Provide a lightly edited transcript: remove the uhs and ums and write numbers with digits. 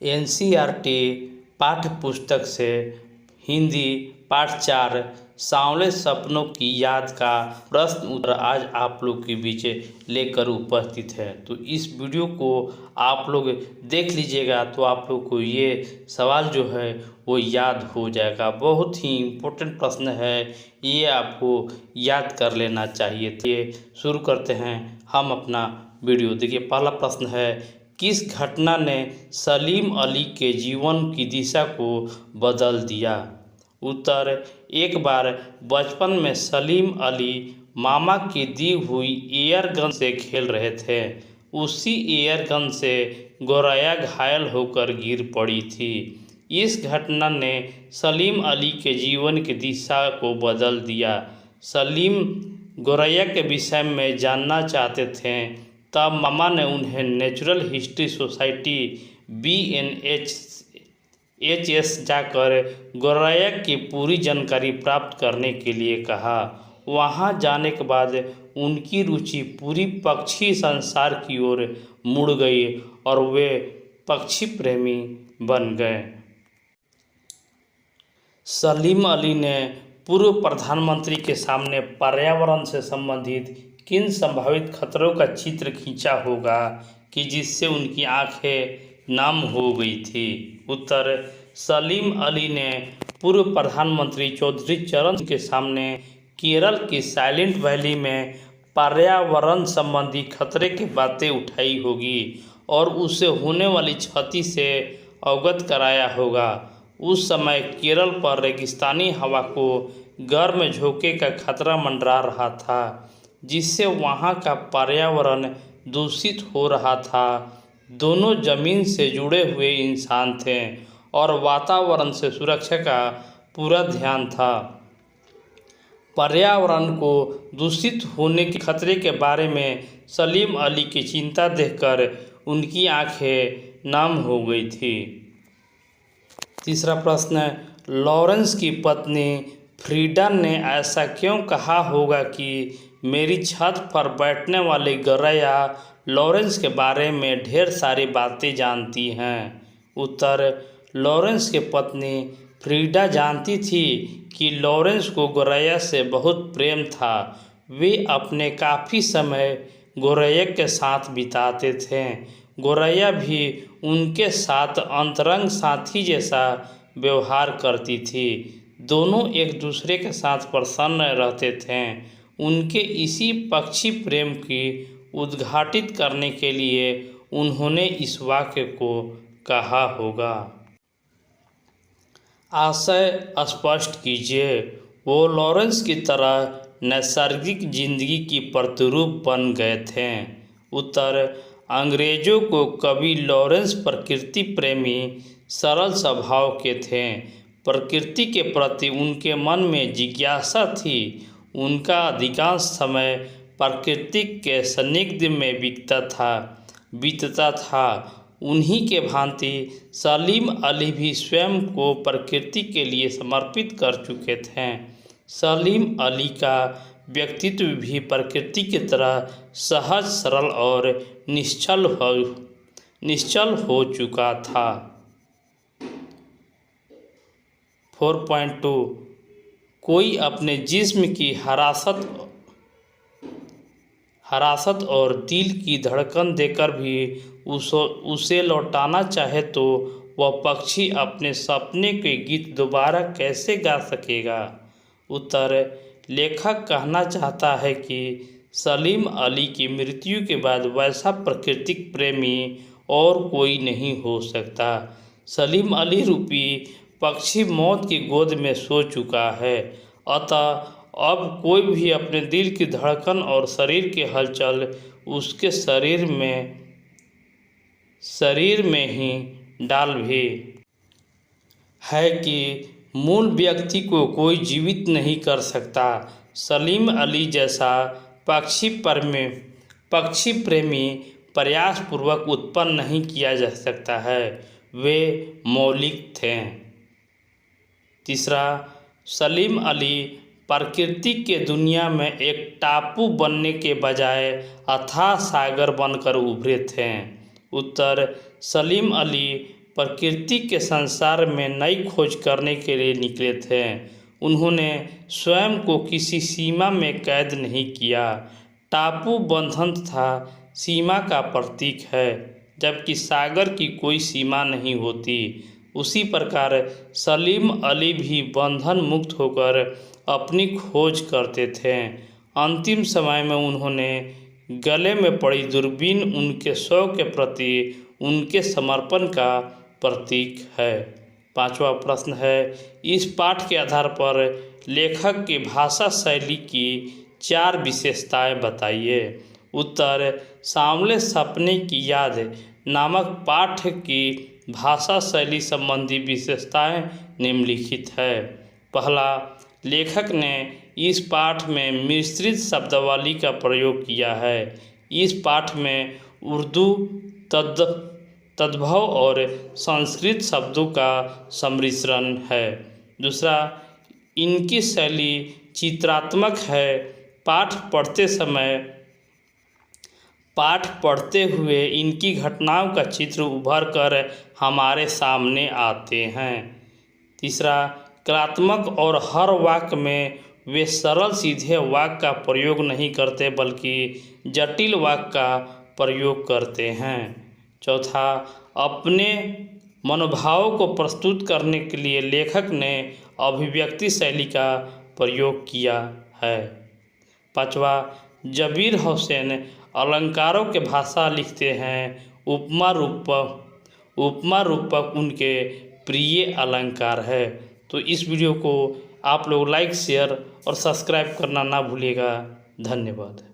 NCERT पाठ्य पुस्तक से हिंदी पाठ 4 सांवले सपनों की याद का प्रश्न उत्तर आज आप लोग के बीच लेकर उपस्थित है। तो इस वीडियो को आप लोग देख लीजिएगा तो आप लोग को ये सवाल जो है वो याद हो जाएगा। बहुत ही इम्पोर्टेंट प्रश्न है, ये आपको याद कर लेना चाहिए। तो ये शुरू करते हैं हम अपना वीडियो। देखिए, पहला प्रश्न है, किस घटना ने सलीम अली के जीवन की दिशा को बदल दिया? उत्तर, एक बार बचपन में सलीम अली मामा की दी हुई एयर गन से खेल रहे थे। उसी एयर गन से गोरैया घायल होकर गिर पड़ी थी। इस घटना ने सलीम अली के जीवन की दिशा को बदल दिया। सलीम गोरैया के विषय में जानना चाहते थे, तब मामा ने उन्हें नेचुरल हिस्ट्री सोसाइटी BNHS जाकर गोरैया की पूरी जानकारी प्राप्त करने के लिए कहा। वहां जाने के बाद उनकी रुचि पूरी पक्षी संसार की ओर मुड़ गई और वे पक्षी प्रेमी बन गए। सलीम अली ने पूर्व प्रधानमंत्री के सामने पर्यावरण से संबंधित किन संभावित खतरों का चित्र खींचा होगा कि जिससे उनकी आंखें नम हो गई थी? उत्तर, सलीम अली ने पूर्व प्रधानमंत्री चौधरी चरण सिंह के सामने केरल की साइलेंट वैली में पर्यावरण संबंधी खतरे की बातें उठाई होगी और उसे होने वाली क्षति से अवगत कराया होगा। उस समय केरल पर रेगिस्तानी हवा को गर्म झोंके का खतरा मंडरा रहा था, जिससे वहाँ का पर्यावरण दूषित हो रहा था। दोनों जमीन से जुड़े हुए इंसान थे और वातावरण से सुरक्षा का पूरा ध्यान था। पर्यावरण को दूषित होने के खतरे के बारे में सलीम अली की चिंता देखकर उनकी आंखें नम हो गई थी। तीसरा प्रश्न, लॉरेंस की पत्नी फ्रीडा ने ऐसा क्यों कहा होगा कि मेरी छत पर बैठने वाली गोरैया लॉरेंस के बारे में ढेर सारी बातें जानती हैं? उत्तर, लॉरेंस की पत्नी फ्रीडा जानती थी कि लॉरेंस को गोरैया से बहुत प्रेम था। वे अपने काफ़ी समय गोरैया के साथ बिताते थे। गोरैया भी उनके साथ अंतरंग साथी जैसा व्यवहार करती थी। दोनों एक दूसरे के साथ प्रसन्न रहते थे। उनके इसी पक्षी प्रेम की उद्घाटित करने के लिए उन्होंने इस वाक्य को कहा होगा। आशय स्पष्ट कीजिए। वो लॉरेंस की तरह नैसर्गिक जिंदगी की प्रतिरूप बन गए थे। उत्तर, अंग्रेजों को कवि लॉरेंस प्रकृति प्रेमी सरल स्वभाव के थे। प्रकृति के प्रति उनके मन में जिज्ञासा थी। उनका अधिकांश समय प्रकृति के सानिध्य में बीतता था। उन्हीं के भांति सलीम अली भी स्वयं को प्रकृति के लिए समर्पित कर चुके थे। सलीम अली का व्यक्तित्व भी प्रकृति की तरह सहज, सरल और निश्चल हो चुका था। 4.2 कोई अपने जिस्म की हरासत और दिल की धड़कन देकर भी उसे लौटाना चाहे तो वह पक्षी अपने सपने के गीत दोबारा कैसे गा सकेगा? उत्तर, लेखक कहना चाहता है कि सलीम अली की मृत्यु के बाद वैसा प्रकृतिक प्रेमी और कोई नहीं हो सकता। सलीम अली रूपी पक्षी मौत की गोद में सो चुका है। अतः अब कोई भी अपने दिल की धड़कन और शरीर की हलचल उसके शरीर में ही डाल भी है कि मूल व्यक्ति को कोई जीवित नहीं कर सकता। सलीम अली जैसा पक्षी प्रेमी प्रयासपूर्वक उत्पन्न नहीं किया जा सकता है। वे मौलिक थे। तीसरा, सलीम अली प्रकृति के दुनिया में एक टापू बनने के बजाय अथाह सागर बनकर उभरे थे। उत्तर, सलीम अली प्रकृति के संसार में नई खोज करने के लिए निकले थे। उन्होंने स्वयं को किसी सीमा में कैद नहीं किया। टापू बंधन तथा सीमा का प्रतीक है, जबकि सागर की कोई सीमा नहीं होती। उसी प्रकार सलीम अली भी बंधन मुक्त होकर अपनी खोज करते थे। अंतिम समय में उन्होंने गले में पड़ी दूरबीन उनके शौक के प्रति उनके समर्पण का प्रतीक है। 5वां प्रश्न है, इस पाठ के आधार पर लेखक की भाषा शैली की 4 विशेषताएं बताइए। उत्तर, सांवले सपने की याद नामक पाठ की भाषा शैली संबंधी विशेषताएं निम्नलिखित है। पहला, लेखक ने इस पाठ में मिश्रित शब्दावली का प्रयोग किया है। इस पाठ में उर्दू तद्भव और संस्कृत शब्दों का सम्मिश्रण है। दूसरा, इनकी शैली चित्रात्मक है। पाठ पढ़ते हुए इनकी घटनाओं का चित्र उभर कर हमारे सामने आते हैं। तीसरा, कलात्मक और हर वाक्य में वे सरल सीधे वाक्य का प्रयोग नहीं करते बल्कि जटिल वाक्य का प्रयोग करते हैं। चौथा, अपने मनोभावों को प्रस्तुत करने के लिए लेखक ने अभिव्यक्ति शैली का प्रयोग किया है। 5वां, जबीर हुसैन अलंकारों के भाषा लिखते हैं। उपमा रूपक उनके प्रिय अलंकार है। तो इस वीडियो को आप लोग लाइक, शेयर और सब्सक्राइब करना ना भूलिएगा। धन्यवाद।